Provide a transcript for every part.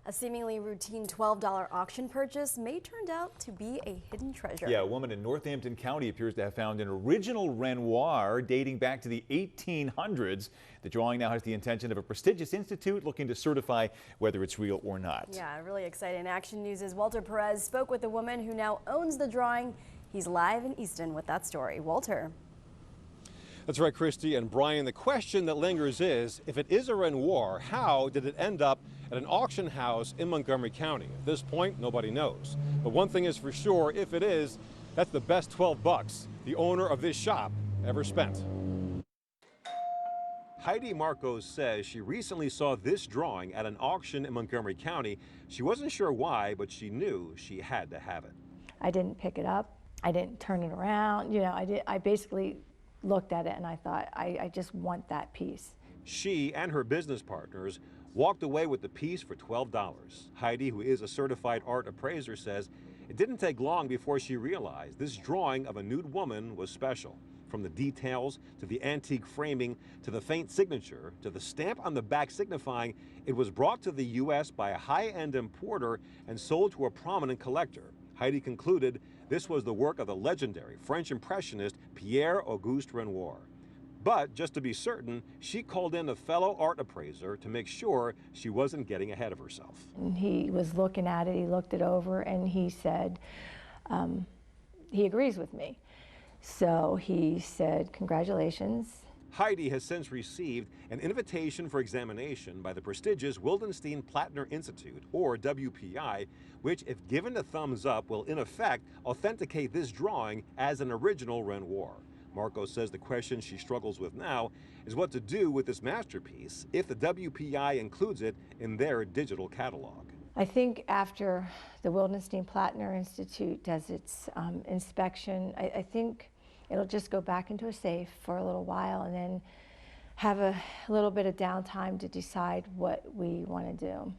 A seemingly routine $12 auction purchase may turn out to be a hidden treasure. Yeah, a woman in Northampton County appears to have found an original Renoir dating back to the 1800s. The drawing now has the intention of a prestigious institute looking to certify whether it's real or not. Yeah, really exciting. Action News' Walter Perez spoke with the woman who now owns the drawing. He's live in Easton with that story. Walter. That's right, Christy and Brian. The question that lingers is, if it is a Renoir, how did it end up at an auction house in Montgomery County? At this point, nobody knows. But one thing is for sure, if it is, that's the best 12 bucks the owner of this shop ever spent. Heidi Marcos says she recently saw this drawing at an auction in Montgomery County. She wasn't sure why, but she knew she had to have it. I didn't pick it up. I didn't turn it around. You know, I basically looked at it and I thought, I just want that piece. She and her business partners walked away with the piece for $12. Heidi, who is a certified art appraiser, says it didn't take long before she realized this drawing of a nude woman was special. From the details to the antique framing to the faint signature to the stamp on the back signifying it was brought to the U.S. by a high-end importer and sold to a prominent collector. Heidi concluded this was the work of the legendary French impressionist Pierre-Auguste Renoir. But just to be certain, she called in a fellow art appraiser to make sure she wasn't getting ahead of herself. And he was looking at it, he looked it over, and he said, he agrees with me. So he said, congratulations. Heidi has since received an invitation for examination by the prestigious Wildenstein-Platner Institute, or WPI, which, if given a thumbs up, will in effect authenticate this drawing as an original Renoir. Marcos says the question she struggles with now is what to do with this masterpiece if the WPI includes it in their digital catalog. I think after the Wildenstein-Platner Institute does its inspection, I think it'll just go back into a safe for a little while and then have a little bit of downtime to decide what we want to do.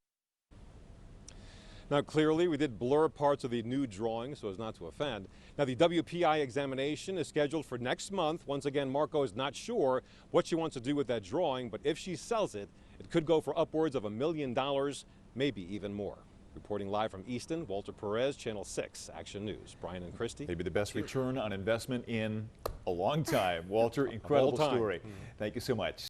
Now, clearly, we did blur parts of the nude drawing so as not to offend. Now, the WPI examination is scheduled for next month. Once again, Marco is not sure what she wants to do with that drawing, but if she sells it, it could go for upwards of $1 million, maybe even more. Reporting live from Easton, Walter Perez, Channel 6 Action News. Brian and Christy. Maybe the best return on investment in a long time. Walter, incredible story. Thank you so much.